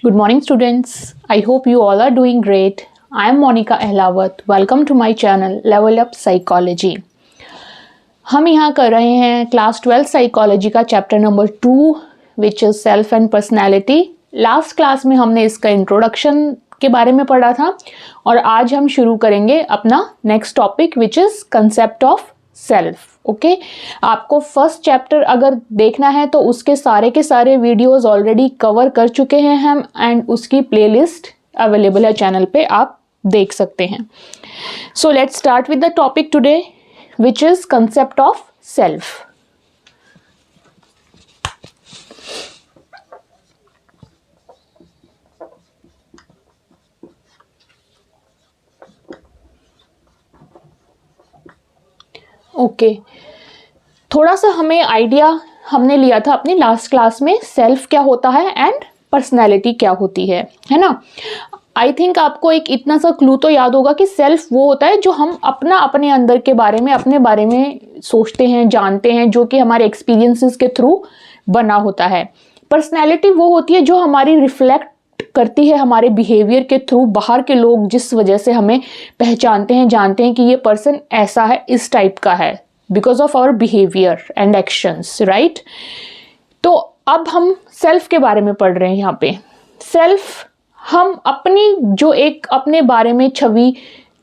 Good morning, students. I hope you all are doing great. I am Monica Ahlawat. Welcome to my channel Level Up Psychology. हम यहाँ कर रहे हैं class 12 psychology का chapter number 2 which is self and personality. Last class में हमने इसका introduction के बारे में पढ़ा था और आज हम शुरू करेंगे अपना next topic which is concept of self. Okay, आपको फर्स्ट चैप्टर अगर देखना है तो उसके सारे के सारे वीडियोस ऑलरेडी कवर कर चुके हैं हम एंड उसकी प्लेलिस्ट अवेलेबल है चैनल पे, आप देख सकते हैं। So let's start with the topic today which is concept of self. Okay, थोड़ा सा हमें आइडिया हमने लिया था अपनी लास्ट क्लास में सेल्फ क्या होता है एंड पर्सनैलिटी क्या होती है ना। आई थिंक आपको एक इतना सा क्लू तो याद होगा कि सेल्फ वो होता है जो हम अपने अंदर के बारे में, अपने बारे में सोचते हैं, जानते हैं, जो कि हमारे एक्सपीरियंसेस के थ्रू बना होता है। पर्सनैलिटी वो होती है जो हमारी रिफ्लेक्ट करती है हमारे बिहेवियर के थ्रू। बाहर के लोग जिस वजह से हमें पहचानते हैं, जानते हैं कि ये पर्सन ऐसा है, इस टाइप का है, because of our behaviour and actions, right. तो अब हम सेल्फ के बारे में पढ़ रहे हैं यहाँ पे। सेल्फ, हम अपनी जो एक अपने बारे में छवि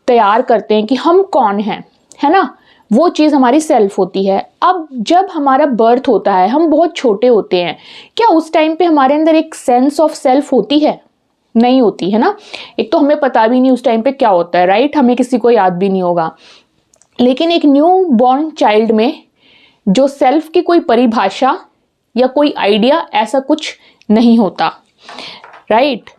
तैयार करते हैं कि हम कौन हैं, है ना, वो चीज़ हमारी सेल्फ होती है। अब जब हमारा बर्थ होता है, हम बहुत छोटे होते हैं, क्या उस टाइम पे हमारे अंदर एक सेंस ऑफ सेल्फ होती है? नहीं होती है ना। एक तो हमें पता भी नहीं उस टाइम पे क्या होता है, राइट, हमें किसी को याद भी नहीं होगा। लेकिन एक न्यू बॉर्न चाइल्ड में जो सेल्फ की कोई परिभाषा या कोई आइडिया ऐसा कुछ नहीं होता, राइट।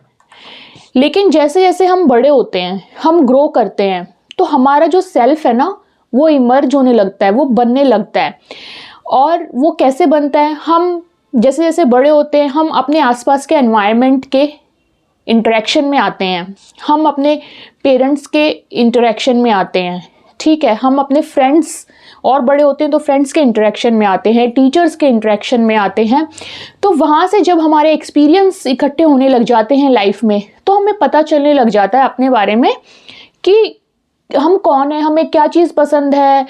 लेकिन जैसे जैसे हम बड़े होते हैं, हम ग्रो करते हैं, तो हमारा जो सेल्फ है ना वो इमर्ज होने लगता है, वो बनने लगता है। और वो कैसे बनता है? हम जैसे जैसे बड़े होते हैं, हम अपने आसपास के एनवायरनमेंट के इंटरेक्शन में आते हैं, हम अपने पेरेंट्स के इंटरेक्शन में आते हैं, ठीक है, हम अपने फ्रेंड्स और बड़े होते हैं तो फ्रेंड्स के इंटरेक्शन में आते हैं, टीचर्स के इंटरेक्शन में आते हैं। तो वहाँ से जब हमारे एक्सपीरियंस इकट्ठे होने लग जाते हैं लाइफ में, तो हमें पता चलने लग जाता है अपने बारे में कि हम कौन है, हमें क्या चीज़ पसंद है,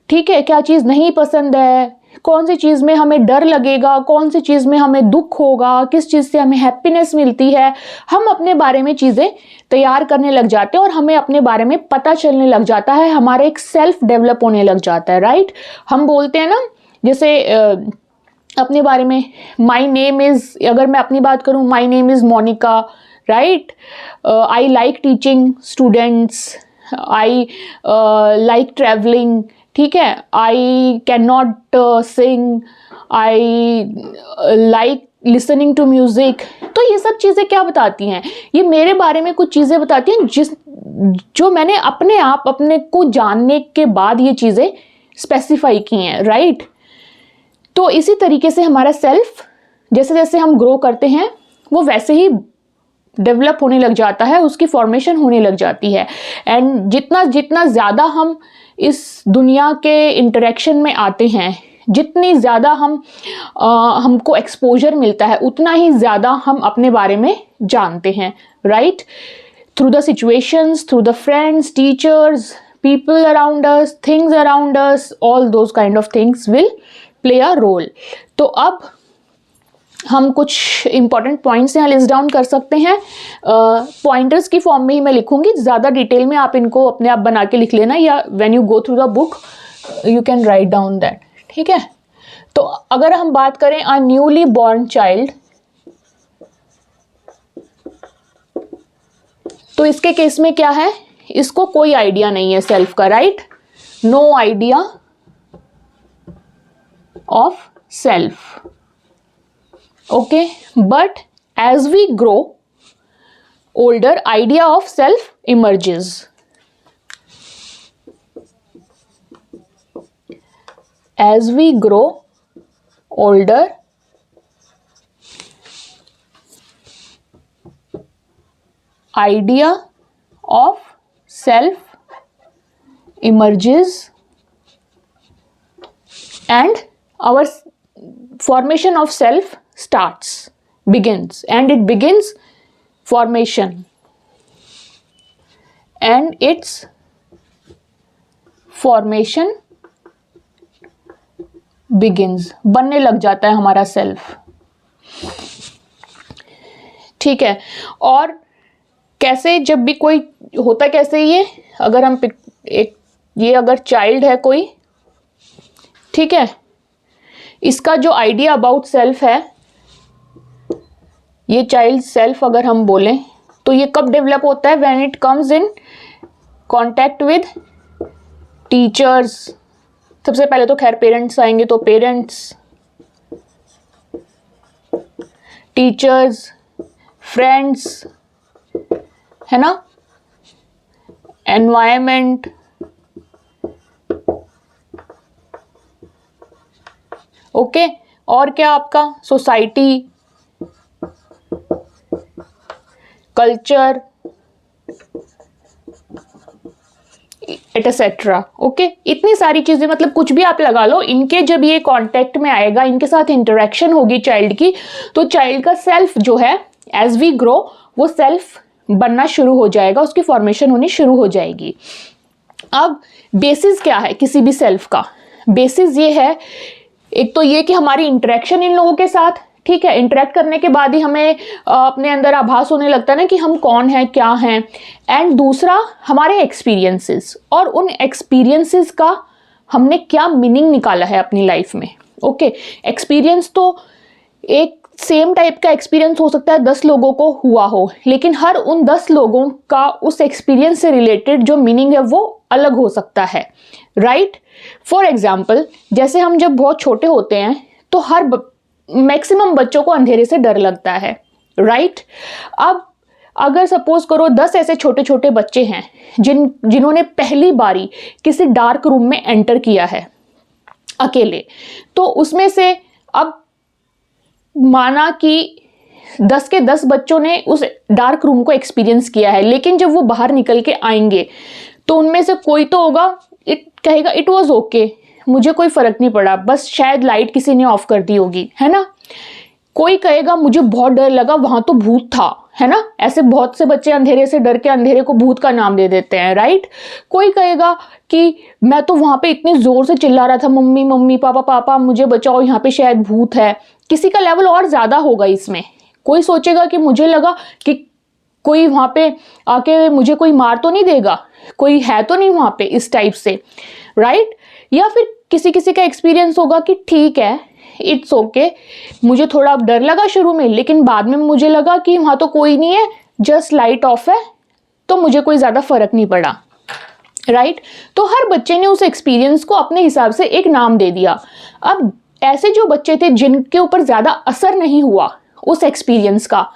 ठीक है, क्या चीज़ नहीं पसंद है, कौन सी चीज़ में हमें डर लगेगा, कौन सी चीज़ में हमें दुख होगा, किस चीज़ से हमें हैप्पीनेस मिलती है। हम अपने बारे में चीज़ें तैयार करने लग जाते हैं और हमें अपने बारे में पता चलने लग जाता है, हमारा एक सेल्फ डेवलप होने लग जाता है, राइट। हम बोलते हैं ना, जैसे अपने बारे में, माई नेम इज़, अगर मैं अपनी बात करूँ, my name is Monika, right. I like teaching students, I like travelling, ठीक है, I can not sing, I like listening to music. तो ये सब चीज़ें क्या बताती हैं? ये मेरे बारे में कुछ चीज़ें बताती हैं जो मैंने अपने आप अपने को जानने के बाद ये चीज़ें स्पेसिफाई की हैं, राइट। तो इसी तरीके से हमारा सेल्फ जैसे जैसे हम ग्रो करते हैं वो वैसे ही डेवलप होने लग जाता है, उसकी फॉर्मेशन होने लग जाती है। एंड जितना जितना ज़्यादा हम इस दुनिया के इंटरेक्शन में आते हैं, जितनी ज़्यादा हमको एक्सपोजर मिलता है, उतना ही ज़्यादा हम अपने बारे में जानते हैं, right. Through the situations, through the friends, teachers, people around us, things around us, all those kind of things will play a role. तो अब हम कुछ इंपॉर्टेंट पॉइंट्स यहाँ लिस्ट डाउन कर सकते हैं। पॉइंटर्स की फॉर्म में ही मैं लिखूंगी, ज़्यादा डिटेल में आप इनको अपने आप बना के लिख लेना, या when you go through the book you can write down that, ठीक है। तो अगर हम बात करें अ न्यूली बॉर्न चाइल्ड, तो इसके केस में क्या है, इसको कोई आइडिया नहीं है सेल्फ का, right, no idea of self. Okay, but as we grow older, idea of self emerges. As we grow older, idea of self emerges and our formation of self starts, begins and it begins formation and its formation begins, बनने लग जाता है हमारा self, ठीक है। और कैसे, जब भी कोई होता कैसे, ये अगर हम ये अगर चाइल्ड है कोई, ठीक है, इसका जो आइडिया अबाउट सेल्फ है, ये चाइल्ड सेल्फ अगर हम बोलें तो ये कब डेवलप होता है, when it comes in contact with teachers. सबसे पहले तो खैर पेरेंट्स आएंगे, तो पेरेंट्स, टीचर्स, फ्रेंड्स, है ना, एनवायरमेंट, ओके, और क्या आपका सोसाइटी, कल्चर, एटसेट्रा, ओके। इतनी सारी चीजें, मतलब कुछ भी आप लगा लो, इनके जब ये कांटेक्ट में आएगा, इनके साथ इंटरेक्शन होगी चाइल्ड की, तो चाइल्ड का सेल्फ जो है, एज वी ग्रो, वो सेल्फ बनना शुरू हो जाएगा, उसकी फॉर्मेशन होनी शुरू हो जाएगी। अब बेसिस क्या है किसी भी सेल्फ का? बेसिस ये है, एक तो ये कि हमारी इंटरेक्शन इन लोगों के साथ, ठीक है, इंटरेक्ट करने के बाद ही हमें अपने अंदर आभास होने लगता है ना कि हम कौन हैं, क्या हैं। एंड दूसरा हमारे एक्सपीरियंसेस, और उन एक्सपीरियंसेस का हमने क्या मीनिंग निकाला है अपनी लाइफ में, ओके। एक्सपीरियंस तो एक सेम टाइप का एक्सपीरियंस हो सकता है 10 लोगों को हुआ हो, लेकिन हर उन 10 लोगों का उस एक्सपीरियंस से रिलेटेड जो मीनिंग है वो अलग हो सकता है, राइट। फॉर एग्जाम्पल, जैसे हम जब बहुत छोटे होते हैं तो हर मैक्सिमम बच्चों को अंधेरे से डर लगता है, राइट। अब अगर सपोज करो 10 ऐसे छोटे छोटे बच्चे हैं जिन्होंने पहली बारी किसी डार्क रूम में एंटर किया है अकेले, तो उसमें से अब माना कि 10 के 10 बच्चों ने उस डार्क रूम को एक्सपीरियंस किया है, लेकिन जब वो बाहर निकल के आएंगे तो उनमें से कोई तो होगा, कहेगा इट वॉज ओके, मुझे कोई फर्क नहीं पड़ा, बस शायद लाइट किसी ने ऑफ कर दी होगी, है ना। कोई कहेगा मुझे बहुत डर लगा, वहां तो भूत था, है ना। ऐसे बहुत से बच्चे अंधेरे से डर के अंधेरे को भूत का नाम दे देते हैं, राइट। कोई कहेगा कि मैं तो वहां पे इतने जोर से चिल्ला रहा था, मम्मी मम्मी, पापा पापा, मुझे बचाओ, यहाँ पे शायद भूत है। किसी का लेवल और ज्यादा होगा इसमें, कोई सोचेगा कि मुझे लगा कि कोई वहां पे आके मुझे कोई मार तो नहीं देगा, कोई है तो नहीं वहां पे, इस टाइप से, राइट। या फिर किसी किसी का एक्सपीरियंस होगा कि ठीक है, इट्स ओके, मुझे थोड़ा डर लगा शुरू में, लेकिन बाद में मुझे लगा कि वहां तो कोई नहीं है, जस्ट लाइट ऑफ है, तो मुझे कोई ज्यादा फर्क नहीं पड़ा, राइट। तो हर बच्चे ने उस एक्सपीरियंस को अपने हिसाब से एक नाम दे दिया। अब ऐसे जो बच्चे थे जिनके ऊपर ज्यादा असर नहीं हुआ उस एक्सपीरियंस का,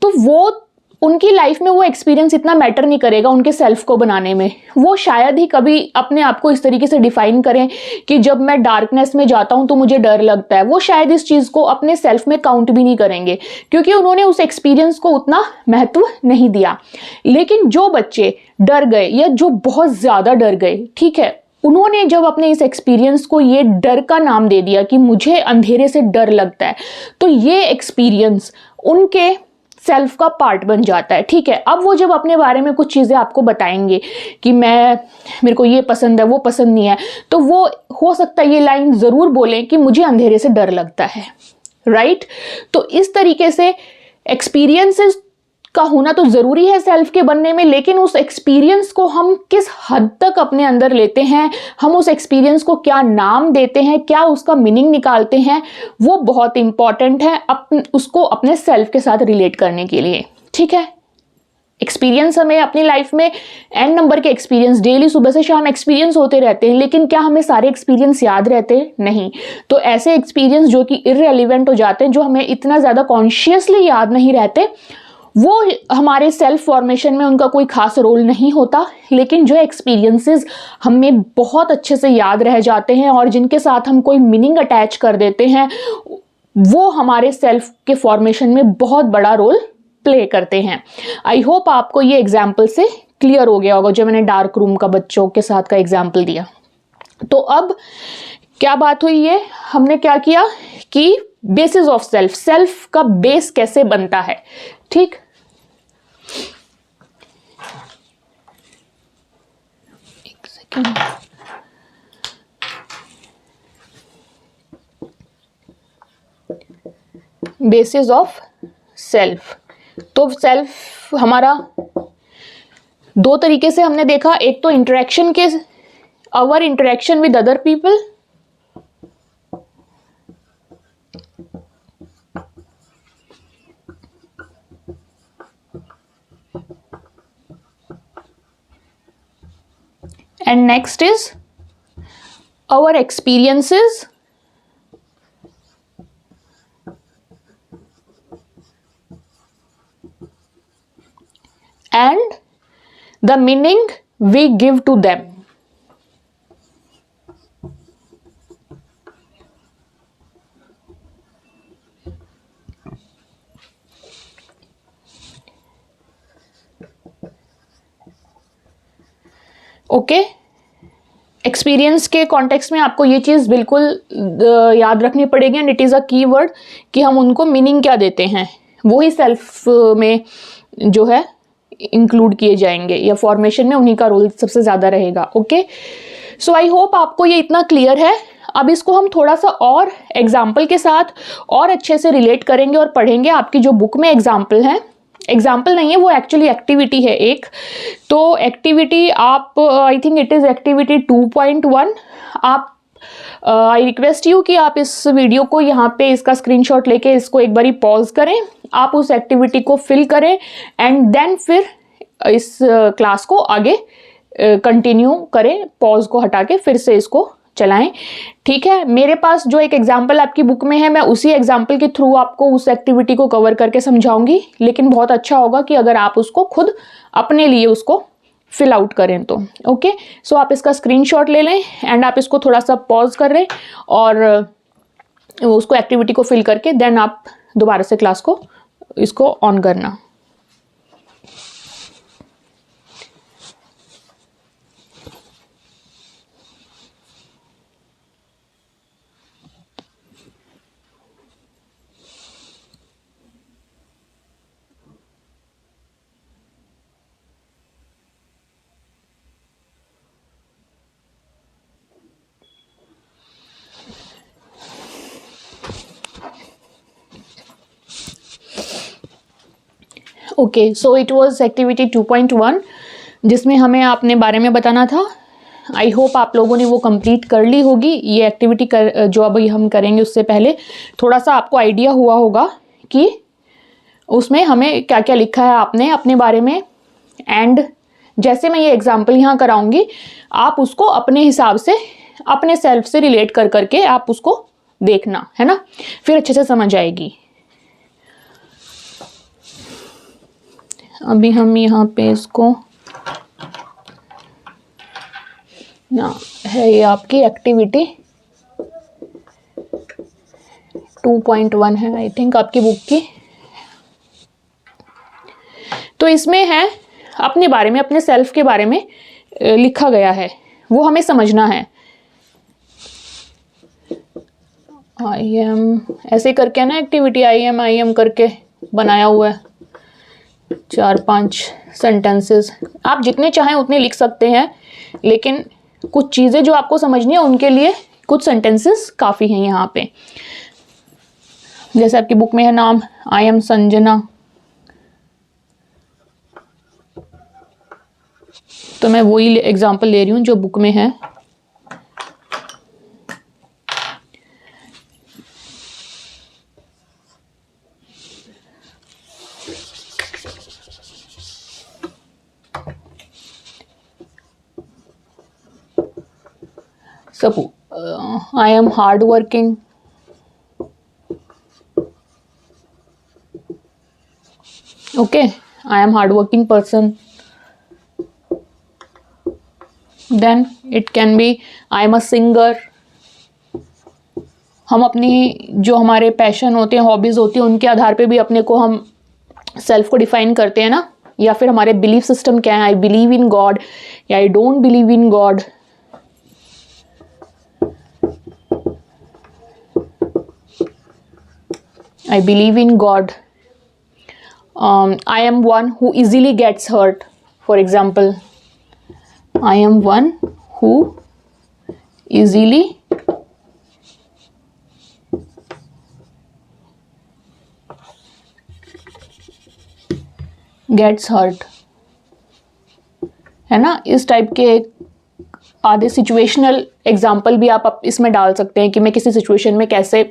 तो वो उनकी लाइफ में वो एक्सपीरियंस इतना मैटर नहीं करेगा उनके सेल्फ को बनाने में। वो शायद ही कभी अपने आप को इस तरीके से डिफाइन करें कि जब मैं डार्कनेस में जाता हूं तो मुझे डर लगता है। वो शायद इस चीज को अपने सेल्फ में काउंट भी नहीं करेंगे, क्योंकि उन्होंने उस एक्सपीरियंस को उतना महत्व नहीं दिया। लेकिन जो बच्चे डर गए या जो बहुत ज्यादा डर गए, ठीक है, उन्होंने जब अपने इस एक्सपीरियंस को ये डर का नाम दे दिया कि मुझे अंधेरे से डर लगता है, तो ये एक्सपीरियंस उनके सेल्फ का पार्ट बन जाता है, ठीक है। अब वो जब अपने बारे में कुछ चीज़ें आपको बताएंगे कि मेरे को ये पसंद है, वो पसंद नहीं है, तो वो हो सकता है ये लाइन ज़रूर बोलें कि मुझे अंधेरे से डर लगता है, राइट। तो इस तरीके से एक्सपीरियंसेस का होना तो ज़रूरी है सेल्फ के बनने में, लेकिन उस एक्सपीरियंस को हम किस हद तक अपने अंदर लेते हैं, हम उस एक्सपीरियंस को क्या नाम देते हैं, क्या उसका मीनिंग निकालते हैं, वो बहुत इंपॉर्टेंट है उसको अपने सेल्फ के साथ रिलेट करने के लिए, ठीक है। एक्सपीरियंस हमें अपनी लाइफ में n नंबर के एक्सपीरियंस डेली सुबह से शाम एक्सपीरियंस होते रहते हैं, लेकिन क्या हमें सारे एक्सपीरियंस याद रहते हैं? नहीं। तो ऐसे एक्सपीरियंस जो कि इररिलेवेंट हो जाते हैं, जो हमें इतना ज़्यादा कॉन्शियसली याद नहीं रहते, वो हमारे सेल्फ फॉर्मेशन में उनका कोई खास रोल नहीं होता। लेकिन जो एक्सपीरियंसेस हमें बहुत अच्छे से याद रह जाते हैं और जिनके साथ हम कोई मीनिंग अटैच कर देते हैं, वो हमारे सेल्फ के फॉर्मेशन में बहुत बड़ा रोल प्ले करते हैं। आई होप आपको ये एग्जाम्पल से क्लियर हो गया होगा, जो मैंने डार्क रूम का बच्चों के साथ का एग्जाम्पल दिया। तो अब क्या बात हुई है, हमने क्या किया कि बेसिस ऑफ सेल्फ, सेल्फ का बेस कैसे बनता है, ठीक। एक सेकेंड, बेसिस ऑफ सेल्फ। तो सेल्फ हमारा दो तरीके से हमने देखा, एक तो इंटरेक्शन के, our interaction with other people, and next is our experiences and the meaning we give to them. Okay, experience के कॉन्टेक्स्ट में आपको ये चीज़ बिल्कुल याद रखनी पड़ेगी, एंड इट इज़ अ की वर्ड कि हम उनको मीनिंग क्या देते हैं, वो ही सेल्फ में जो है इंक्लूड किए जाएंगे, या फॉर्मेशन में उन्हीं का रोल सबसे ज़्यादा रहेगा। ओके, सो आई होप आपको ये इतना क्लियर है। अब इसको हम थोड़ा सा और एग्जाम्पल के साथ और अच्छे से रिलेट करेंगे और पढ़ेंगे। आपकी जो बुक में एग्जाम्पल है, एग्जाम्पल नहीं है वो एक्चुअली एक्टिविटी है एक, तो एक्टिविटी आप I think it is activity 2.1। आप आई रिक्वेस्ट यू कि आप इस वीडियो को यहाँ पे इसका स्क्रीनशॉट लेके इसको एक बारी पॉज करें, आप उस एक्टिविटी को फिल करें, एंड देन फिर इस क्लास को आगे कंटिन्यू करें, पॉज को हटा के फिर से इसको चलाएं, ठीक है। मेरे पास जो एक एग्जाम्पल आपकी बुक में है, मैं उसी एग्जाम्पल के थ्रू आपको उस एक्टिविटी को कवर करके समझाऊंगी, लेकिन बहुत अच्छा होगा कि अगर आप उसको खुद अपने लिए उसको फिल आउट करें तो। ओके, सो आप इसका स्क्रीनशॉट ले लें एंड आप इसको थोड़ा सा पॉज कर लें और उसको एक्टिविटी को फिल करके देन आप दोबारा से क्लास को इसको ऑन करना। Okay, so it was activity 2.1 जिसमें हमें अपने बारे में बताना था। आई होप आप लोगों ने वो कंप्लीट कर ली होगी। ये एक्टिविटी जो अभी हम करेंगे उससे पहले थोड़ा सा आपको आइडिया हुआ होगा कि उसमें हमें क्या क्या लिखा है आपने अपने बारे में, एंड जैसे मैं ये एग्जाम्पल यहाँ कराऊंगी आप उसको अपने हिसाब से अपने सेल्फ से रिलेट कर करके आप उसको देखना, है ना, फिर अच्छे से समझ आएगी। अभी हम यहाँ पे इसको ना है, ये आपकी एक्टिविटी 2.1 है आई थिंक आपकी बुक की। तो इसमें है अपने बारे में, अपने सेल्फ के बारे में लिखा गया है, वो हमें समझना है। आई एम ऐसे करके ना एक्टिविटी आई एम करके बनाया हुआ है, 4-5 सेंटेंसेस। आप जितने चाहें उतने लिख सकते हैं, लेकिन कुछ चीज़ें जो आपको समझनी है उनके लिए कुछ सेंटेंसेस काफ़ी हैं यहाँ पे। जैसे आपकी बुक में है नाम, आई एम संजना, तो मैं वही एग्जाम्पल ले रही हूँ जो बुक में है। I am hard working. Okay, I am hard working person. Then it can be I am a singer. हम अपनी जो हमारे पैशन होते हैं, हॉबीज होती हैं, उनके आधार पे भी अपने को हम सेल्फ को डिफाइन करते हैं ना, या फिर हमारे बिलीफ सिस्टम क्या है, आई बिलीव इन गॉड या I don't believe in God. I believe in God. I am one who easily gets hurt. For example, I am one who easily gets hurt, है ना। इस type के आधे situational example भी आप इसमें डाल सकते हैं कि मैं किसी सिचुएशन में कैसे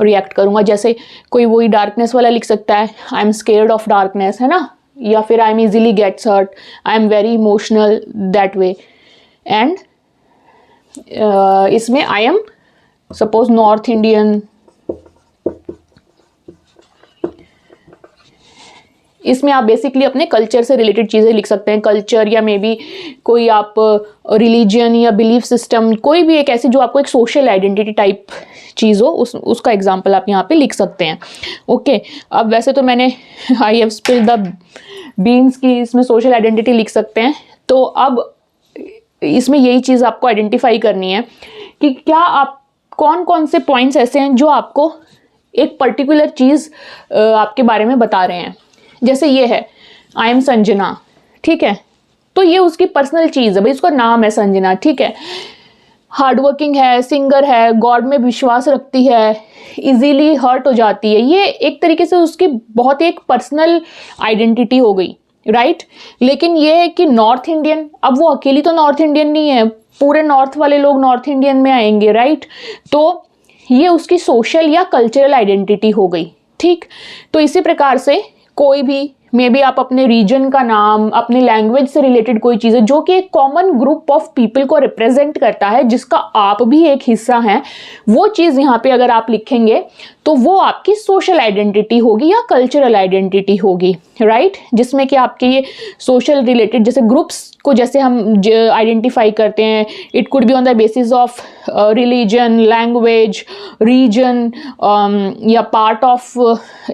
रिएक्ट करूँगा। जैसे कोई वही डार्कनेस वाला लिख सकता है, I am scared of darkness, है ना, या फिर I am easily gets hurt, I am very emotional that way. And इसमें I am suppose north Indian, इसमें आप बेसिकली अपने कल्चर से रिलेटेड चीज़ें लिख सकते हैं। कल्चर या मे बी कोई आप रिलीजन या बिलीफ सिस्टम, कोई भी एक ऐसी जो आपको एक सोशल आइडेंटिटी टाइप चीज़ हो, उसका एग्जांपल आप यहाँ पे लिख सकते हैं। ओके, अब वैसे तो मैंने I have spilled the beans की इसमें सोशल आइडेंटिटी लिख सकते हैं। तो अब इसमें यही चीज़ आपको आइडेंटिफाई करनी है कि क्या आप कौन कौन से पॉइंट्स ऐसे हैं जो आपको एक पर्टिकुलर चीज़ आपके बारे में बता रहे हैं। जैसे ये है, आई एम संजना, ठीक है, तो ये उसकी पर्सनल चीज़ है भाई, उसका नाम है संजना, ठीक है। हार्डवर्किंग है, सिंगर है, गॉड में विश्वास रखती है, इजीली हर्ट हो जाती है, ये एक तरीके से उसकी बहुत ही एक पर्सनल आइडेंटिटी हो गई, राइट। लेकिन ये है कि नॉर्थ इंडियन, अब वो अकेली तो नॉर्थ इंडियन नहीं है, पूरे नॉर्थ वाले लोग नॉर्थ इंडियन में आएंगे, राइट। तो ये उसकी सोशल या कल्चरल आइडेंटिटी हो गई, ठीक। तो इसी प्रकार से कोई भी मे बी आप अपने रीजन का नाम, अपने लैंग्वेज से रिलेटेड कोई चीज़ है जो कि एक कॉमन ग्रुप ऑफ पीपल को रिप्रेजेंट करता है, जिसका आप भी एक हिस्सा हैं, वो चीज़ यहाँ पे अगर आप लिखेंगे तो वो आपकी सोशल आइडेंटिटी होगी या कल्चरल आइडेंटिटी होगी, राइट। जिसमें कि आपके ये सोशल रिलेटेड जैसे ग्रुप्स को जैसे हम आइडेंटिफाई करते हैं, it could be on the basis of religion, language, region या पार्ट ऑफ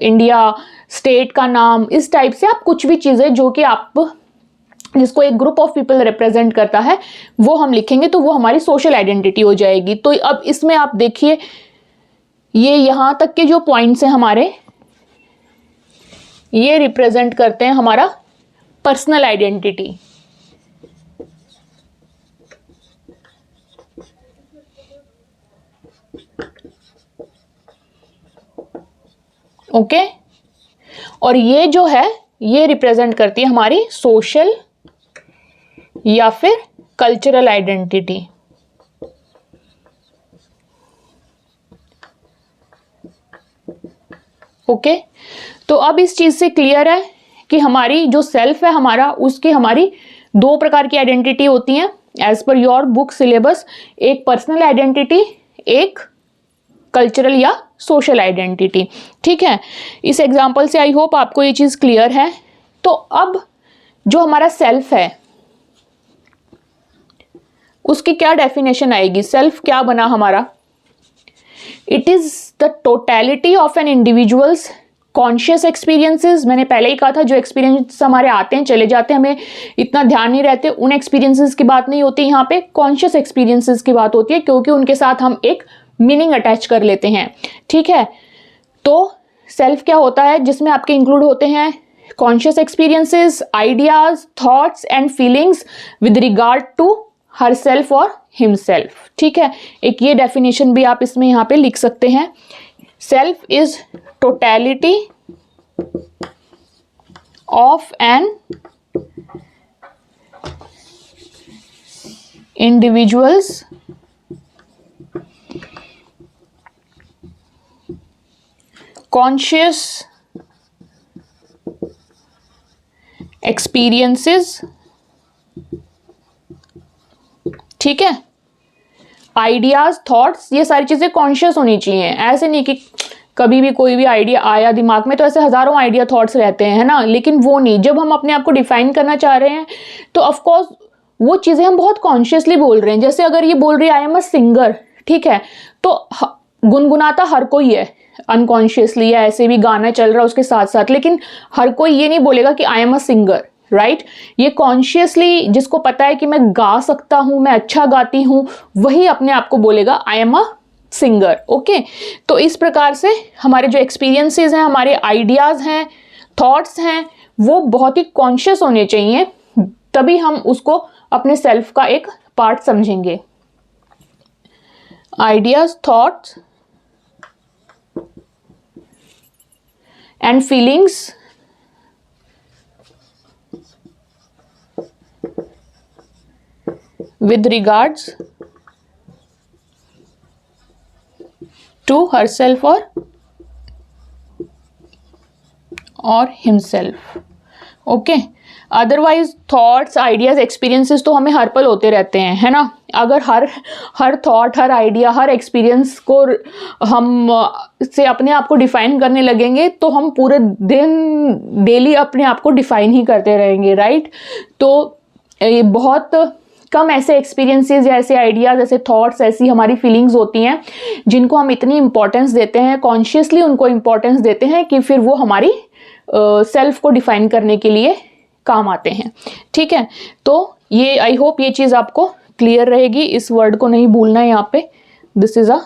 इंडिया, स्टेट का नाम, इस टाइप से आप कुछ भी चीज़ें जो कि आप जिसको एक ग्रुप ऑफ पीपल रिप्रेजेंट करता है वो हम लिखेंगे तो वो हमारी सोशल आइडेंटिटी हो जाएगी। तो अब इसमें आप देखिए ये यहाँ तक के जो पॉइंट्स हैं हमारे, ये रिप्रेजेंट करते हैं हमारा पर्सनल आइडेंटिटी। ओके, और ये जो है ये रिप्रेजेंट करती है हमारी सोशल या फिर कल्चरल आइडेंटिटी। ओके, तो अब इस चीज से क्लियर है कि हमारी जो सेल्फ है हमारा, उसकी हमारी दो प्रकार की आइडेंटिटी होती हैं as per your book syllabus, एक पर्सनल आइडेंटिटी, एक कल्चरल या सोशल आइडेंटिटी, ठीक है। इस एग्जाम्पल से आई होप आपको ये चीज़ क्लियर है। तो अब जो हमारा सेल्फ है उसकी क्या डेफिनेशन आएगी, सेल्फ क्या बना हमारा। It is the totality of an individual's conscious experiences. मैंने पहले ही कहा था जो एक्सपीरियंस हमारे आते हैं चले जाते हैं, हमें इतना ध्यान नहीं रहते, उन एक्सपीरियंसेस की बात नहीं होती, यहाँ पे कॉन्शियस एक्सपीरियंसेस की बात होती है, क्योंकि उनके साथ हम एक मीनिंग अटैच कर लेते हैं, ठीक है। तो सेल्फ क्या होता है, जिसमें आपके इंक्लूड होते हैं conscious experiences, ideas, thoughts and feelings with regard to herself और हिमसेल्फ, ठीक है। एक ये डेफिनेशन भी आप इसमें यहाँ पे लिख सकते हैं, self is totality of an individual's conscious experiences, ठीक है। आइडियाज, थॉट्स, ये सारी चीजें कॉन्शियस होनी चाहिए। ऐसे नहीं कि कभी भी कोई भी आइडिया आया दिमाग में तो ऐसे हजारों आइडिया थॉट्स रहते हैं, है ना, लेकिन वो नहीं। जब हम अपने आप को डिफाइन करना चाह रहे हैं तो ऑफ कोर्स वो चीजें हम बहुत कॉन्शियसली बोल रहे हैं। जैसे अगर ये बोल रही है आई एम अ सिंगर, ठीक है, तो गुनगुनाता हर कोई है अनकॉन्शियसली, या ऐसे भी गाना चल रहा है उसके साथ साथ, लेकिन हर कोई ये नहीं बोलेगा कि I am a singer, right. ये कॉन्शियसली जिसको पता है कि मैं गा सकता हूं, मैं अच्छा गाती हूं, वही अपने आप को बोलेगा I am a singer. Okay, तो इस प्रकार से हमारे जो एक्सपीरियंसेस हैं, हमारे आइडियाज़ हैं, थॉट्स हैं, वो बहुत ही कॉन्शियस होने चाहिए, तभी हम उसको अपने सेल्फ का एक पार्ट समझेंगे। Ideas, thoughts and feelings with regards to herself or himself। Okay, otherwise thoughts, ideas, experiences तो हमें हर पल होते रहते हैं, है ना। अगर हर थॉट, हर आइडिया, हर एक्सपीरियंस को हम से अपने आप को डिफाइन करने लगेंगे तो हम पूरे दिन डेली अपने आप को डिफाइन ही करते रहेंगे, राइट। तो ये बहुत कम ऐसे एक्सपीरियंसेस या ऐसे आइडियाज़, ऐसे थॉट्स, ऐसी हमारी फीलिंग्स होती हैं जिनको हम इतनी इंपॉर्टेंस देते हैं, कॉन्शियसली उनको इंपॉर्टेंस देते हैं कि फिर वो हमारी सेल्फ को डिफाइन करने के लिए काम आते हैं। ठीक है, तो ये आई होप ये चीज़ आपको क्लियर रहेगी। इस वर्ड को नहीं भूलना है यहाँ पे, this is a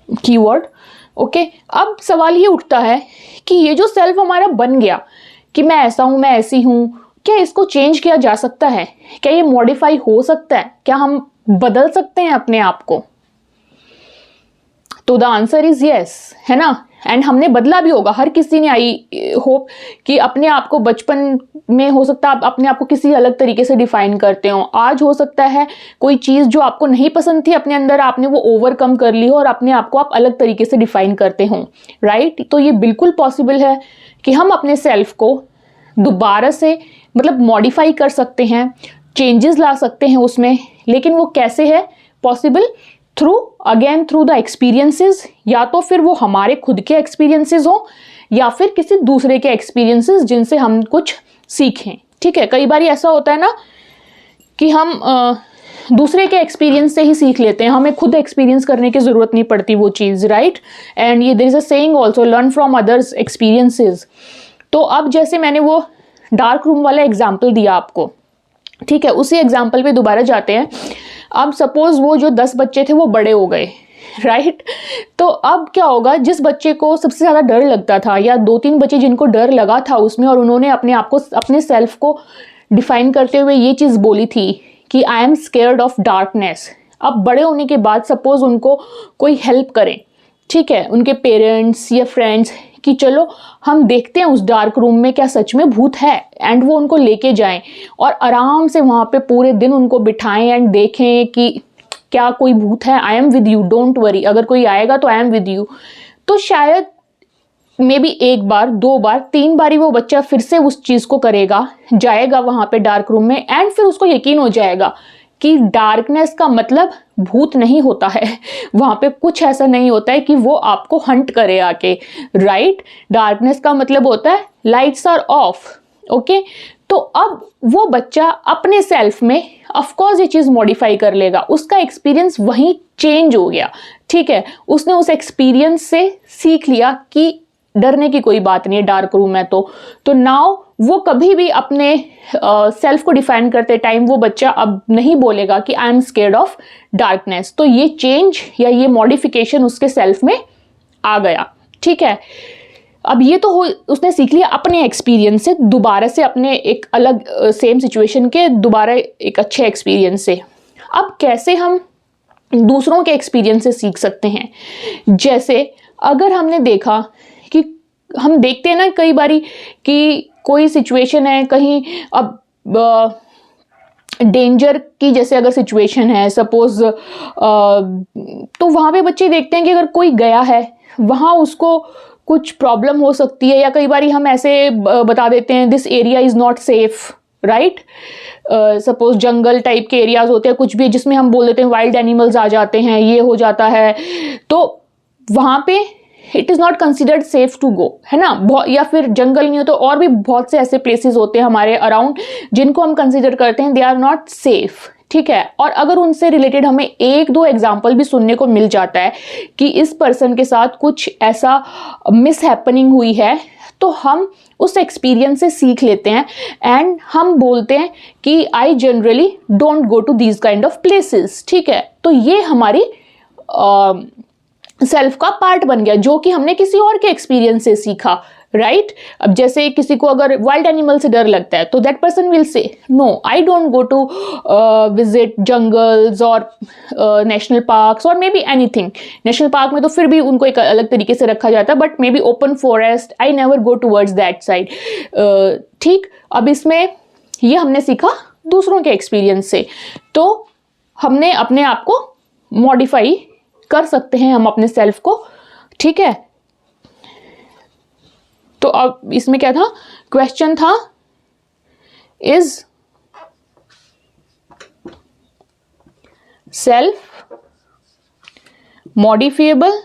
keyword. Okay, अब सवाल ये उठता है कि ये जो सेल्फ हमारा बन गया कि मैं ऐसा हूँ, मैं ऐसी हूँ, क्या इसको चेंज किया जा सकता है? क्या ये मॉडिफाई हो सकता है? क्या हम बदल सकते हैं अपने आप को? तो द आंसर इज यस, है ना। एंड हमने बदला भी होगा, हर किसी ने, आई होप कि अपने आप को बचपन में हो सकता है आप अपने आप को किसी अलग तरीके से डिफाइन करते हो। आज हो सकता है कोई चीज़ जो आपको नहीं पसंद थी अपने अंदर, आपने वो ओवरकम कर ली हो और अपने आप को आप अलग तरीके से डिफाइन करते हो, राइट। तो ये बिल्कुल पॉसिबल है कि हम अपने सेल्फ को दोबारा से मतलब मॉडिफाई कर सकते हैं, चेंजेस ला सकते हैं उसमें। लेकिन वो कैसे है पॉसिबल? थ्रू द एक्सपीरियंसेस, या तो फिर वो हमारे खुद के एक्सपीरियंसेस हो या फिर किसी दूसरे के एक्सपीरियंसेस जिनसे हम कुछ सीखें। ठीक है, कई बार ऐसा होता है ना कि हम दूसरे के एक्सपीरियंस से ही सीख लेते हैं, हमें खुद एक्सपीरियंस करने की ज़रूरत नहीं पड़ती वो चीज़, राइट। एंड ये there is a saying also, learn from others experiences. तो अब जैसे मैंने वो डार्क रूम वाला एग्जाम्पल दिया आपको, ठीक है, उसी एग्जाम्पल पे दोबारा जाते हैं। अब सपोज वो जो 10 बच्चे थे वो बड़े हो गए, राइट। तो अब क्या होगा, जिस बच्चे को सबसे ज़्यादा डर लगता था या 2-3 बच्चे जिनको डर लगा था उसमें, और उन्होंने अपने आप को, अपने सेल्फ को डिफाइन करते हुए ये चीज़ बोली थी कि आई एम स्केयर्ड ऑफ डार्कनेस। अब बड़े होने के बाद सपोज उनको कोई हेल्प करें, ठीक है, उनके पेरेंट्स या फ्रेंड्स, कि चलो हम देखते हैं उस डार्क रूम में क्या सच में भूत है, एंड वो उनको लेके जाएं और आराम से वहाँ पे पूरे दिन उनको बिठाएं एंड देखें कि क्या कोई भूत है, I am with you, don't worry, अगर कोई आएगा तो आई एम विद यू। तो शायद मे बी 1 बार, 2 बार, 3 बारी वो बच्चा फिर से उस चीज़ को करेगा, जाएगा वहाँ पे डार्क रूम में, एंड फिर उसको यकीन हो जाएगा कि डार्कनेस का मतलब भूत नहीं होता है, वहाँ पे कुछ ऐसा नहीं होता है कि वो आपको हंट करे आके, राइट। डार्कनेस का मतलब होता है लाइट्स आर ऑफ। ओके, तो अब वो बच्चा अपने सेल्फ में ऑफ कोर्स ये चीज़ मॉडिफाई कर लेगा, उसका एक्सपीरियंस वहीं चेंज हो गया, ठीक है। उसने उस एक्सपीरियंस से सीख लिया कि डरने की कोई बात नहीं है डार्क रूम में। तो नाउ वो कभी भी अपने सेल्फ को डिफाइन करते टाइम वो बच्चा अब नहीं बोलेगा कि आई एम स्केयर्ड ऑफ डार्कनेस। तो ये चेंज या ये मॉडिफिकेशन उसके सेल्फ में आ गया, ठीक है। अब ये तो उसने सीख लिया अपने एक्सपीरियंस से, दोबारा से अपने एक अलग सेम सिचुएशन के दोबारा एक अच्छे एक्सपीरियंस से। अब कैसे हम दूसरों के एक्सपीरियंस से सीख सकते हैं? जैसे अगर हमने देखा कि हम देखते हैं ना कई बारी कि कोई सिचुएशन है कहीं, अब डेंजर की जैसे अगर सिचुएशन है सपोज, तो वहाँ पे बच्चे देखते हैं कि अगर कोई गया है वहाँ उसको कुछ प्रॉब्लम हो सकती है, या कई बारी हम ऐसे बता देते हैं this area is not safe, right. Suppose jungle type के एरियाज होते हैं कुछ भी, जिसमें हम बोल देते हैं वाइल्ड एनिमल्स आ जाते हैं, ये हो जाता है, तो वहाँ पे it is not considered safe to go, है ना। या फिर जंगल नहीं हो तो और भी बहुत से ऐसे प्लेसेस होते हैं हमारे अराउंड जिनको हम कंसिडर करते हैं दे आर नॉट सेफ, ठीक है। और अगर उनसे रिलेटेड हमें 1-2 एग्जाम्पल भी सुनने को मिल जाता है कि इस पर्सन के साथ कुछ ऐसा मिस हैपनिंग हुई है, तो हम उस एक्सपीरियंस से सीख लेते हैं एंड हम बोलते हैं कि I generally don't go to these kind of places, ठीक है। तो ये हमारी सेल्फ का पार्ट बन गया जो कि हमने किसी और के एक्सपीरियंस से सीखा, राइट। अब जैसे किसी को अगर वाइल्ड एनिमल से डर लगता है तो that person will say no I don't go to visit jungles और नेशनल पार्क्स और maybe anything. National park में तो फिर भी उनको एक अलग तरीके से रखा जाता है, but may be open forest I never go towards that side, ठीक। अब इसमें ये हमने सीखा दूसरों के एक्सपीरियंस से, तो हमने अपने आप को मॉडिफाई कर सकते हैं हम अपने सेल्फ को, ठीक है। तो अब इसमें क्या था, क्वेश्चन था is self modifiable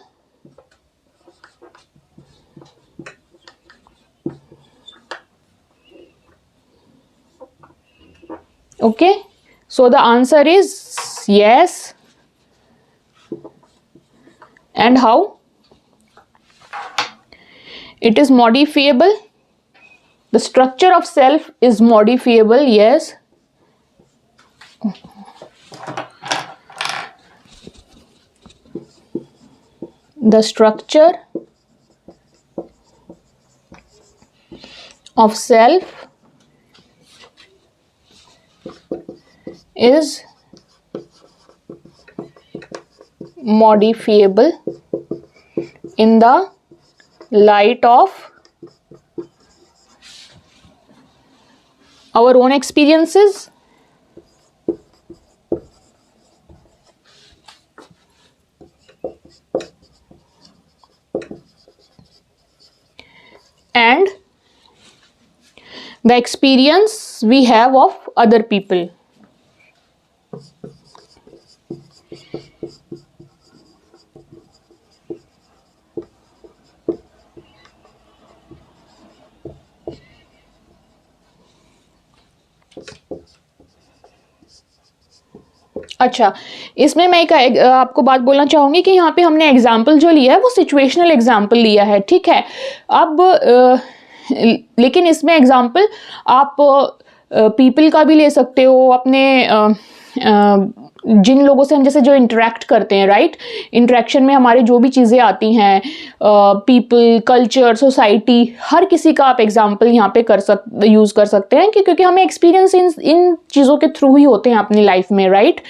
okay, so the answer is yes. And how? It is modifiable. The structure of self is modifiable, yes. The structure of self is modifiable in the light of our own experiences and the experience we have of other people. अच्छा, इसमें मैं एक आपको बात बोलना चाहूँगी कि यहाँ पे हमने एग्जाम्पल जो लिया है वो सिचुएशनल एग्जाम्पल लिया है, ठीक है। अब लेकिन इसमें एग्जाम्पल आप पीपल का भी ले सकते हो, अपने जिन लोगों से हम जैसे जो इंटरेक्ट करते हैं, राइट। इंटरेक्शन में हमारे जो भी चीज़ें आती हैं, पीपल, कल्चर, सोसाइटी, हर किसी का आप एग्जाम्पल यहाँ पे यूज़ कर सकते हैं क्योंकि हमें एक्सपीरियंस इन चीज़ों के थ्रू ही होते हैं अपनी लाइफ में, राइट।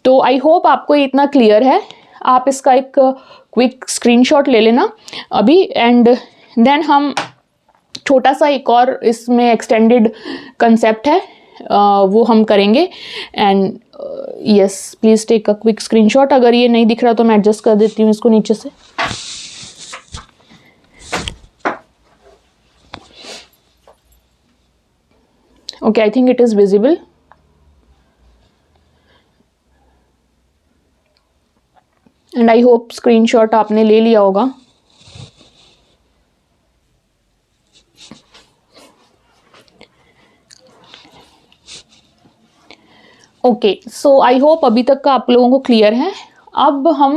तो आई होप आपको ये इतना क्लियर है। आप इसका एक क्विक स्क्रीनशॉट ले लेना अभी एंड देन हम छोटा सा एक और इसमें एक्सटेंडेड कंसेप्ट है वो हम करेंगे and yes please take a quick screenshot. अगर ये नहीं दिख रहा तो मैं एडजस्ट कर देती हूँ इसको नीचे से। Okay, I think it is visible. And I hope screenshot आपने ले लिया होगा। ओके, सो आई होप अभी तक का आप लोगों को क्लियर है। अब हम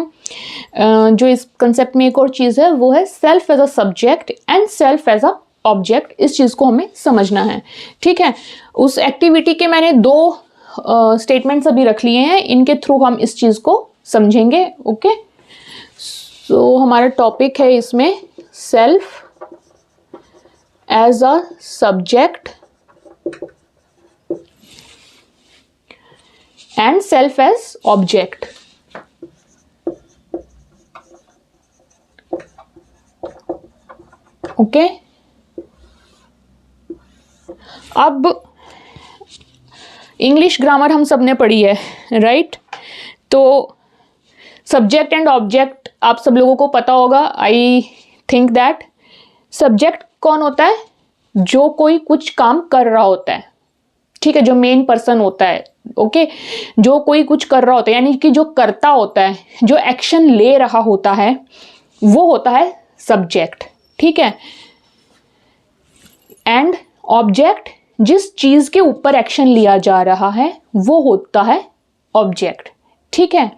जो इस कंसेप्ट में एक और चीज़ है वो है self as a subject and self as a object. इस चीज़ को हमें समझना है, ठीक है। उस एक्टिविटी के मैंने दो स्टेटमेंट्स अभी रख लिए हैं, इनके थ्रू हम इस चीज़ को समझेंगे, ओके। सो हमारा टॉपिक है इसमें self as a subject and self as object. Okay, अब इंग्लिश ग्रामर हम सब ने पढ़ी है, राइट। तो सब्जेक्ट एंड ऑब्जेक्ट आप सब लोगों को पता होगा। आई थिंक दैट सब्जेक्ट कौन होता है, जो कोई कुछ काम कर रहा होता है, ठीक है, जो मेन पर्सन होता है, ओके। जो कोई कुछ कर रहा होता है यानी कि जो करता होता है, जो एक्शन ले रहा होता है, वो होता है सब्जेक्ट, ठीक है। एंड ऑब्जेक्ट जिस चीज के ऊपर एक्शन लिया जा रहा है वो होता है ऑब्जेक्ट, ठीक है।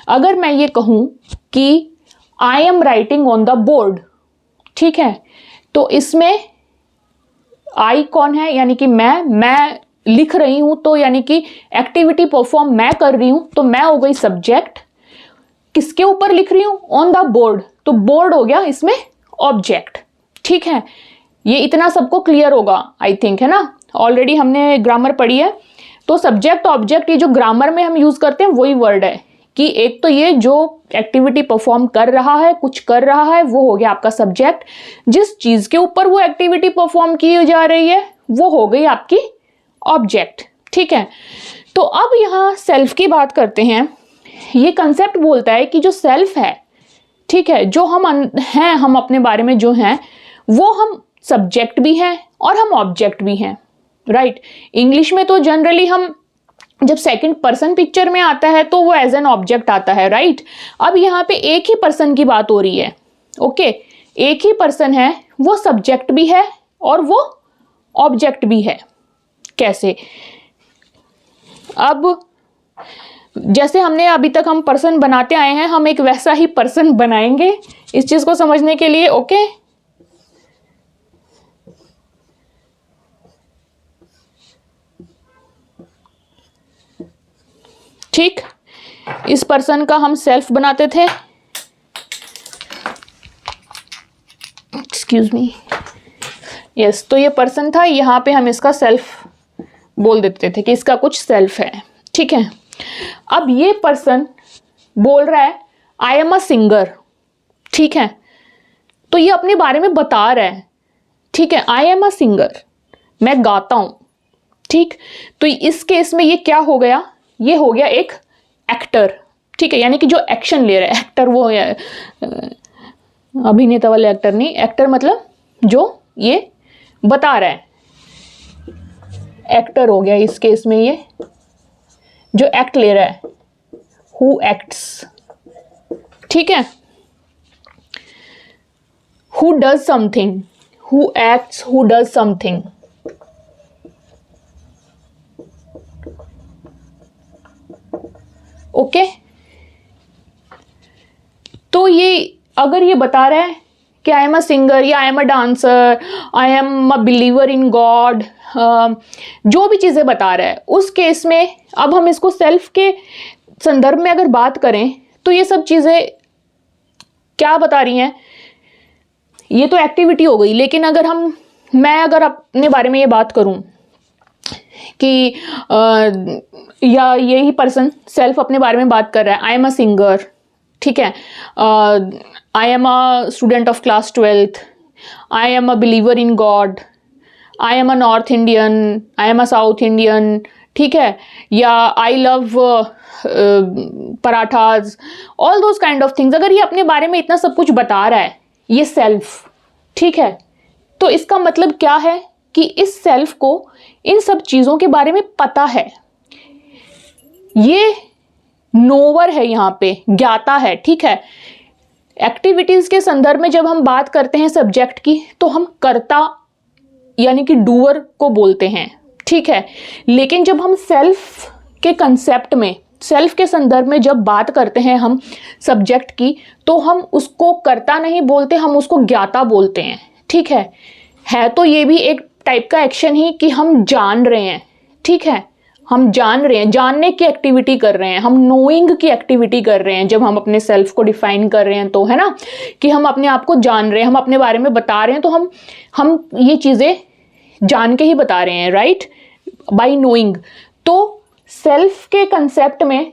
अगर मैं ये कहूं कि I am writing on the board, ठीक है, तो इसमें आई कौन है, यानी कि मैं लिख रही हूं, तो यानी कि एक्टिविटी परफॉर्म मैं कर रही हूं, तो मैं हो गई सब्जेक्ट। किसके ऊपर लिख रही हूं? ऑन द बोर्ड, तो बोर्ड हो गया इसमें ऑब्जेक्ट। ठीक है, ये इतना सबको क्लियर होगा आई थिंक, है ना? ऑलरेडी हमने ग्रामर पढ़ी है। तो सब्जेक्ट ऑब्जेक्ट ये जो ग्रामर में हम यूज करते हैं वही वर्ड है कि एक तो ये जो एक्टिविटी परफॉर्म कर रहा है, कुछ कर रहा है, वो हो गया आपका सब्जेक्ट। जिस चीज के ऊपर वो एक्टिविटी परफॉर्म की जा रही है वो हो गई आपकी ऑब्जेक्ट। ठीक है, तो अब यहाँ सेल्फ की बात करते हैं। ये कंसेप्ट बोलता है कि जो सेल्फ है, ठीक है, जो हम हैं, हम अपने बारे में जो हैं, वो हम सब्जेक्ट भी हैं और हम ऑब्जेक्ट भी हैं, राइट? इंग्लिश में तो जनरली हम जब सेकंड पर्सन पिक्चर में आता है तो वो एज एन ऑब्जेक्ट आता है, राइट? अब यहाँ पे एक ही पर्सन की बात हो रही है, ओके? एक ही पर्सन है, वो सब्जेक्ट भी है और वो ऑब्जेक्ट भी है। कैसे? अब जैसे हमने अभी तक हम पर्सन बनाते आए हैं, हम एक वैसा ही पर्सन बनाएंगे इस चीज को समझने के लिए, ओके? ठीक, इस पर्सन का हम सेल्फ बनाते थे, एक्सक्यूज मी, यस, तो ये पर्सन था, यहाँ पे हम इसका सेल्फ बोल देते थे कि इसका कुछ सेल्फ है। ठीक है, अब ये पर्सन बोल रहा है आई एम अ सिंगर। ठीक है, तो ये अपने बारे में बता रहा है, ठीक है, आई एम अ सिंगर, मैं गाता हूं। ठीक, तो इस केस में ये क्या हो गया? ये हो गया एक एक्टर। ठीक है, यानी कि जो एक्शन ले रहा है, एक्टर वो अभिनेता वाले एक्टर नहीं, एक्टर मतलब जो ये बता रहा है, एक्टर हो गया इस केस में, ये जो एक्ट ले रहा है, हु एक्ट्स। ठीक है, who does something, who acts, who does something. Okay, तो ये अगर ये बता रहा है कि आई एम अ सिंगर या I am a dancer, I am a believer in God, जो भी चीज़ें बता रहा है, उस केस में अब हम इसको सेल्फ के संदर्भ में अगर बात करें तो ये सब चीज़ें क्या बता रही हैं? ये तो एक्टिविटी हो गई, लेकिन अगर मैं अगर अपने बारे में ये बात करूं कि या यही पर्सन सेल्फ अपने बारे में बात कर रहा है, आई एम अ सिंगर, ठीक है, I am a student of class 12th, I am a believer in God, I am a north Indian, I am a south Indian, ठीक है, या I love parathas, all those kind of things. अगर ये अपने बारे में इतना सब कुछ बता रहा है, ये सेल्फ, ठीक है, तो इसका मतलब क्या है कि इस सेल्फ को इन सब चीज़ों के बारे में पता है। ये नोवर है, यहाँ पे ज्ञाता है। ठीक है, एक्टिविटीज के संदर्भ में जब हम बात करते हैं सब्जेक्ट की, तो हम कर्ता यानी कि डूअर को बोलते हैं। ठीक है, लेकिन जब हम सेल्फ के कंसेप्ट में, सेल्फ के संदर्भ में जब बात करते हैं हम सब्जेक्ट की, तो हम उसको कर्ता नहीं बोलते, हम उसको ज्ञाता बोलते हैं। ठीक है तो ये भी एक टाइप का एक्शन ही कि हम जान रहे हैं। ठीक है, हम जान रहे हैं, जानने की एक्टिविटी कर रहे हैं, हम नोइंग की एक्टिविटी कर रहे हैं जब हम अपने सेल्फ को डिफाइन कर रहे हैं, तो है ना, कि हम अपने आप को जान रहे हैं, हम अपने बारे में बता रहे हैं, तो हम ये चीज़ें जान के ही बता रहे हैं, राइट, बाय नोइंग। तो सेल्फ के कंसेप्ट में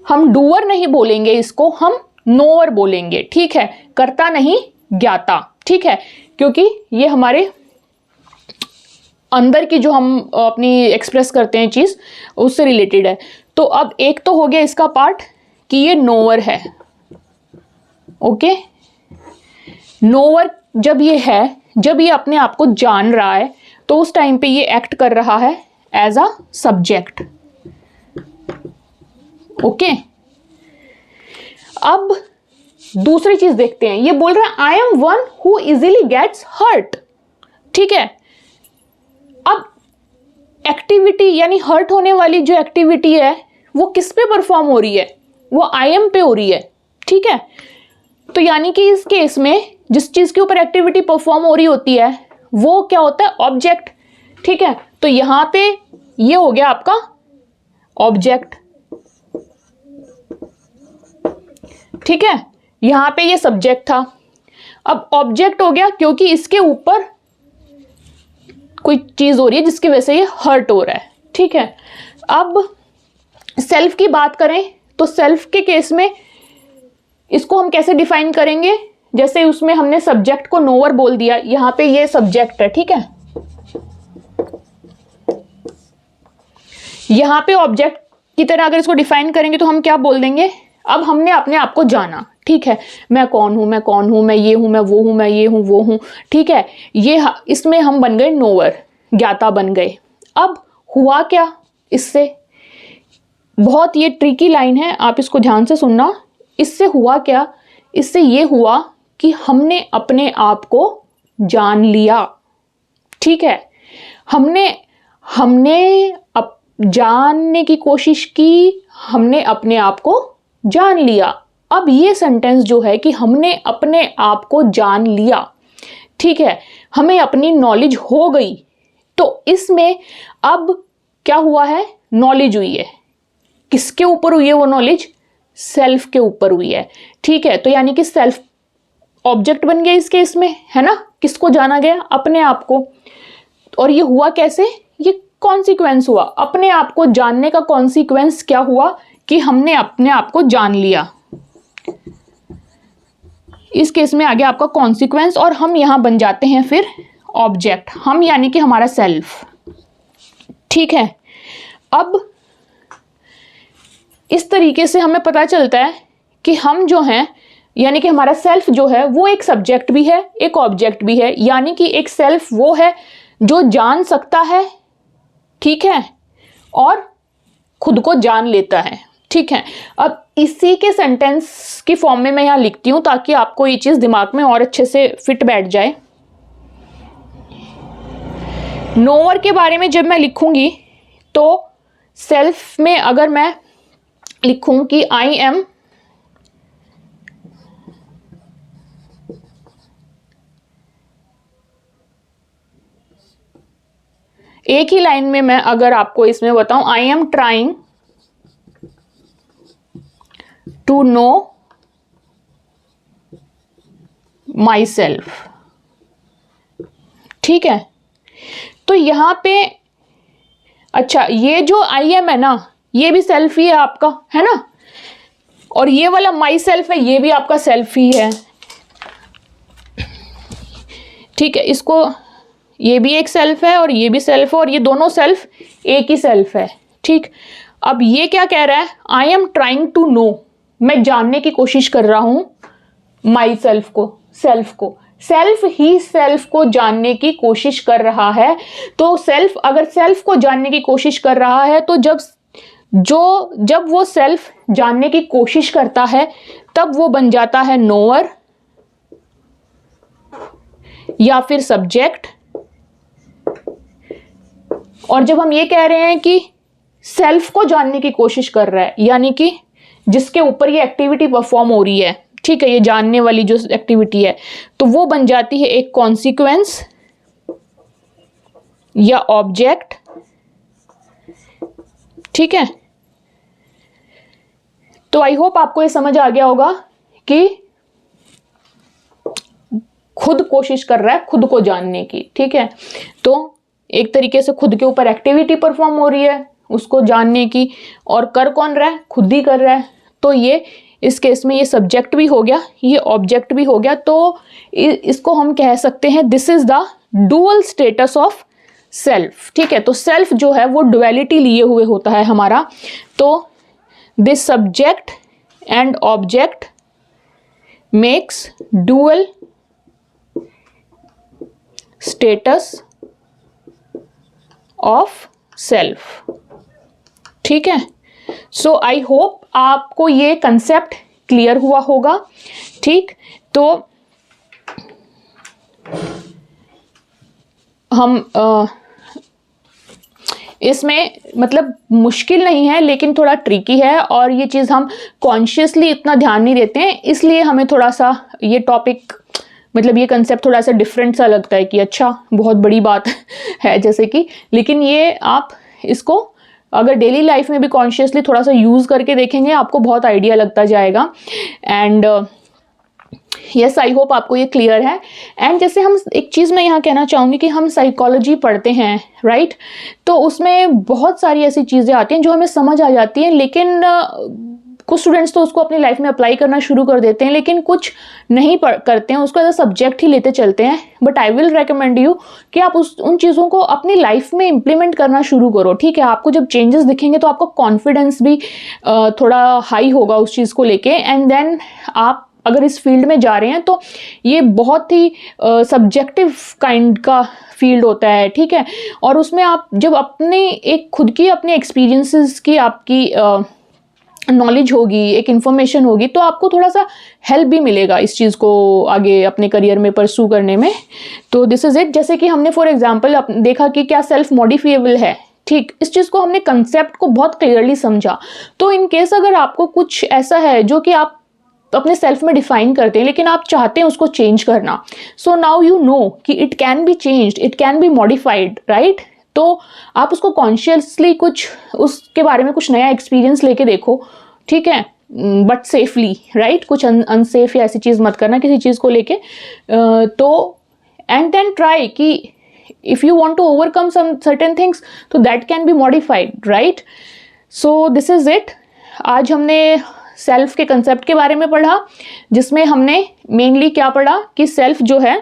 हम डूअर नहीं बोलेंगे, इसको हम नोअर बोलेंगे। ठीक है, कर्ता नहीं, ज्ञाता। ठीक है, क्योंकि ये हमारे अंदर की जो हम अपनी एक्सप्रेस करते हैं चीज़, उससे रिलेटेड है। तो अब एक तो हो गया इसका पार्ट कि ये नोअर है। ओके, नोअर जब ये है, जब ये अपने आप को जान रहा है, तो उस टाइम पे ये एक्ट कर रहा है एज अ सब्जेक्ट। ओके, अब दूसरी चीज देखते हैं। ये बोल रहा है I am one who easily gets hurt. ठीक है, अब एक्टिविटी यानी हर्ट होने वाली जो एक्टिविटी है वो किस पे परफॉर्म हो रही है? वो आई एम पे हो रही है। ठीक है, तो यानी कि इस केस में जिस चीज के ऊपर एक्टिविटी परफॉर्म हो रही होती है वो क्या होता है, ऑब्जेक्ट। ठीक है, तो यहां पे ये हो गया आपका ऑब्जेक्ट। ठीक है, यहां पे ये सब्जेक्ट था, अब ऑब्जेक्ट हो गया क्योंकि इसके ऊपर कोई चीज हो रही है जिसकी वजह से ये हर्ट हो रहा है। ठीक है, अब सेल्फ की बात करें तो सेल्फ के केस में इसको हम कैसे डिफाइन करेंगे, जैसे उसमें हमने सब्जेक्ट को नोअर बोल दिया, यहां पे ये सब्जेक्ट है। ठीक है, यहां पे ऑब्जेक्ट की तरह अगर इसको डिफाइन करेंगे तो हम क्या बोल देंगे, अब हमने अपने आप को जाना। ठीक है, मैं कौन हूं, मैं कौन हूं, मैं ये हूं, मैं वो हूं, मैं ये हूं, वो हूं। ठीक है, ये इसमें हम बन गए नोअर, ज्ञाता बन गए। अब हुआ क्या इससे, बहुत ये ट्रिकी लाइन है, आप इसको ध्यान से सुनना। इससे हुआ क्या, इससे ये हुआ कि हमने अपने आप को जान लिया। ठीक है, हमने जानने की कोशिश की, हमने अपने आप को जान लिया। अब ये सेंटेंस जो है कि हमने अपने आप को जान लिया, ठीक है, हमें अपनी नॉलेज हो गई, तो इसमें अब क्या हुआ है, नॉलेज हुई है। किसके ऊपर हुई है वो नॉलेज, सेल्फ के ऊपर हुई है। ठीक है, तो यानी कि सेल्फ ऑब्जेक्ट बन गया इस केस में, है ना। किसको जाना गया, अपने आप को। और ये हुआ कैसे, ये कॉन्सिक्वेंस हुआ, अपने आप को जानने का कॉन्सिक्वेंस क्या हुआ कि हमने अपने आप को जान लिया। इस केस में आ गया आपका कॉन्सिक्वेंस, और हम यहां बन जाते हैं फिर ऑब्जेक्ट, हम यानी कि हमारा सेल्फ। ठीक है, अब इस तरीके से हमें पता चलता है कि हम जो हैं, यानी कि हमारा सेल्फ जो है वो एक सब्जेक्ट भी है, एक ऑब्जेक्ट भी है। यानी कि एक सेल्फ वो है जो जान सकता है, ठीक है, और खुद को जान लेता है। ठीक है, अब इसी के सेंटेंस की फॉर्म में मैं यहां लिखती हूं ताकि आपको ये चीज दिमाग में और अच्छे से फिट बैठ जाए। नोअर के बारे में जब मैं लिखूंगी तो सेल्फ में अगर मैं लिखूं कि आई एम एक ही लाइन में मैं अगर आपको इसमें बताऊं, I am trying to know my self. ठीक है, तो यहां पे अच्छा, ये जो आई एम है ना, ये भी सेल्फ ही है आपका, है ना, और ये वाला माई सेल्फ है, ये भी आपका सेल्फ ही है। ठीक है, इसको, ये भी एक सेल्फ है और ये भी सेल्फ है, और ये दोनों सेल्फ एक ही सेल्फ है। ठीक, अब ये क्या कह रहा है, I am trying to know, मैं जानने की कोशिश कर रहा हूं माई सेल्फ को, सेल्फ को। सेल्फ ही सेल्फ को जानने की कोशिश कर रहा है। तो सेल्फ अगर सेल्फ को जानने की कोशिश कर रहा है तो जब वो सेल्फ जानने की कोशिश करता है तब वो बन जाता है नोअर या फिर सब्जेक्ट। और जब हम ये कह रहे हैं कि सेल्फ को जानने की कोशिश कर रहा है, यानी कि जिसके ऊपर ये एक्टिविटी परफॉर्म हो रही है, ठीक है, ये जानने वाली जो एक्टिविटी है, तो वो बन जाती है एक कॉन्सिक्वेंस या ऑब्जेक्ट। ठीक है, तो आई होप आपको ये समझ आ गया होगा कि खुद कोशिश कर रहा है खुद को जानने की। ठीक है, तो एक तरीके से खुद के ऊपर एक्टिविटी परफॉर्म हो रही है उसको जानने की, और कर कौन रहा है, खुद ही कर रहा है। तो ये इस केस में ये सब्जेक्ट भी हो गया, ये ऑब्जेक्ट भी हो गया। तो इसको हम कह सकते हैं this is the dual status of self. ठीक है, तो सेल्फ जो है वो डुअलिटी लिए हुए होता है हमारा। तो this subject and object makes dual status of self. ठीक है, सो आई होप आपको ये कंसेप्ट क्लियर हुआ होगा। ठीक, तो हम इसमें मतलब मुश्किल नहीं है लेकिन थोड़ा ट्रिकी है, और ये चीज़ हम कॉन्शियसली इतना ध्यान नहीं देते हैं, इसलिए हमें थोड़ा सा ये टॉपिक मतलब ये कंसेप्ट थोड़ा सा डिफरेंट सा लगता है कि अच्छा बहुत बड़ी बात है जैसे कि, लेकिन ये आप इसको अगर डेली लाइफ में भी कॉन्शियसली थोड़ा सा यूज़ करके देखेंगे आपको बहुत आइडिया लगता जाएगा। एंड यस, आई होप आपको ये क्लियर है। एंड जैसे हम एक चीज़ मैं यहाँ कहना चाहूँगी कि हम साइकोलॉजी पढ़ते हैं, राइट, तो उसमें बहुत सारी ऐसी चीज़ें आती हैं जो हमें समझ आ जाती हैं, लेकिन कुछ स्टूडेंट्स तो उसको अपनी लाइफ में अप्लाई करना शुरू कर देते हैं, लेकिन कुछ नहीं करते हैं, उसको एज अ सब्जेक्ट ही लेते चलते हैं। But I will recommend you कि आप उन चीज़ों को अपनी लाइफ में इम्प्लीमेंट करना शुरू करो, ठीक है। आपको जब चेंजेस दिखेंगे तो आपका कॉन्फिडेंस भी थोड़ा हाई होगा उस चीज़ को लेके, एंड देन आप अगर इस फील्ड में जा रहे हैं तो ये बहुत ही सब्जेक्टिव काइंड का फील्ड होता है, ठीक है। और उसमें आप जब अपने एक खुद की अपने एक्सपीरियंसेस की आपकी नॉलेज होगी, एक इन्फॉर्मेशन होगी, तो आपको थोड़ा सा हेल्प भी मिलेगा इस चीज़ को आगे अपने करियर में परस्यू करने में। तो दिस इज़ इट। जैसे कि हमने फॉर एग्जांपल देखा कि क्या सेल्फ मॉडिफिएबल है, ठीक, इस चीज़ को हमने कंसेप्ट को बहुत क्लियरली समझा। तो इन केस अगर आपको कुछ ऐसा है जो कि आप अपने सेल्फ में डिफाइन करते हैं लेकिन आप चाहते हैं उसको चेंज करना, सो नाउ यू नो कि it can be changed, it can be modified, right. तो आप उसको कॉन्शियसली कुछ उसके बारे में कुछ नया एक्सपीरियंस लेके देखो, ठीक है, बट सेफली, राइट। कुछ अनसेफ या ऐसी चीज़ मत करना किसी चीज़ को लेके। तो एंड देन ट्राई कि if you want to overcome some certain things तो that can be modified, right. So this is it. आज हमने सेल्फ के कंसेप्ट के बारे में पढ़ा, जिसमें हमने मेनली क्या पढ़ा कि सेल्फ जो है,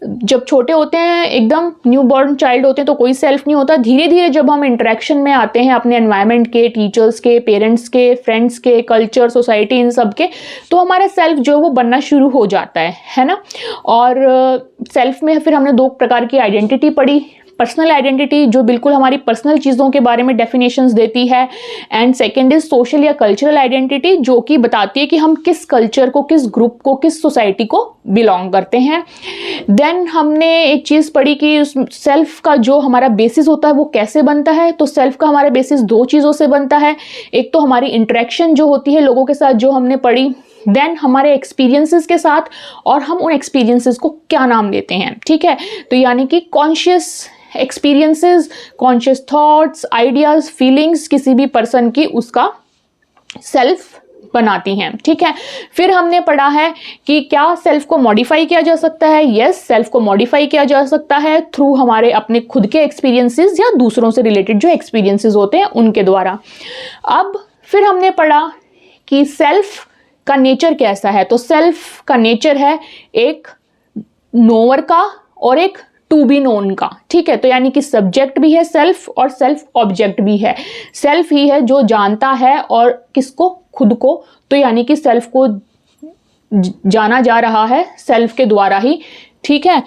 जब छोटे होते हैं, एकदम न्यू बॉर्न चाइल्ड होते हैं तो कोई सेल्फ नहीं होता। धीरे धीरे जब हम इंटरेक्शन में आते हैं अपने एनवायरनमेंट के, टीचर्स के, पेरेंट्स के, फ्रेंड्स के, कल्चर, सोसाइटी, इन सब के, तो हमारा सेल्फ जो है वो बनना शुरू हो जाता है ना। और सेल्फ में फिर हमने दो प्रकार की आइडेंटिटी पढ़ी। पर्सनल आइडेंटिटी जो बिल्कुल हमारी पर्सनल चीज़ों के बारे में डेफिनेशंस देती है, एंड सेकंड इज सोशल या कल्चरल आइडेंटिटी जो कि बताती है कि हम किस कल्चर को, किस ग्रुप को, किस सोसाइटी को बिलोंग करते हैं। देन हमने एक चीज़ पढ़ी कि उस सेल्फ का जो हमारा बेसिस होता है वो कैसे बनता है। तो सेल्फ का हमारा बेसिस दो चीज़ों से बनता है, एक तो हमारी इंटरेक्शन जो होती है लोगों के साथ जो हमने पढ़ी, देन हमारे एक्सपीरियंसेस के साथ, और हम उन एक्सपीरियंसेस को क्या नाम देते हैं, ठीक है। तो यानी कि conscious experiences, conscious thoughts, ideas, feelings किसी भी पर्सन की उसका सेल्फ बनाती हैं, ठीक है। फिर हमने पढ़ा है कि क्या सेल्फ को मॉडिफाई किया जा सकता है। यस, सेल्फ को मॉडिफाई किया जा सकता है थ्रू हमारे अपने खुद के एक्सपीरियंसेस या दूसरों से रिलेटेड जो एक्सपीरियंसेस होते हैं उनके द्वारा। अब फिर हमने पढ़ा कि सेल्फ का नेचर कैसा है। तो सेल्फ का नेचर है एक नोअर का और एक टू बी नोन का, ठीक है। तो यानी कि सब्जेक्ट भी है सेल्फ और सेल्फ ऑब्जेक्ट भी है। सेल्फ ही है जो जानता है और किसको, खुद को। तो यानी कि सेल्फ को जाना जा रहा है सेल्फ के द्वारा ही, ठीक है।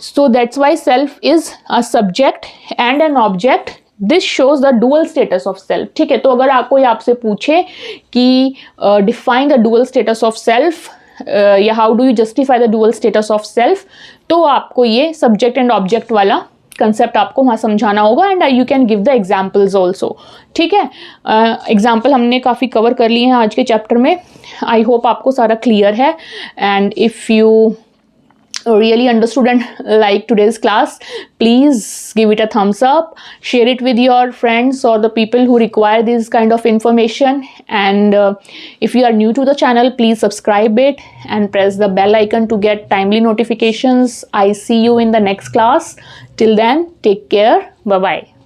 So that's why self is a subject and an object. This shows the dual status of self, ठीक है। तो अगर कोई आपसे पूछे कि define the dual status of self या how do you justify the dual status of self, तो आपको ये सब्जेक्ट एंड ऑब्जेक्ट वाला कंसेप्ट आपको वहाँ समझाना होगा, and you can give the examples also, ठीक है। एग्जाम्पल हमने काफ़ी कवर कर लिए हैं आज के चैप्टर में। आई होप आपको सारा क्लियर है, and if you really understood and like today's class, please give it a thumbs up, share it with your friends or the people who require this kind of information, and if you are new to the channel, please subscribe it and press the bell icon to get timely notifications. I see you in the next class. Till then, take care. Bye bye.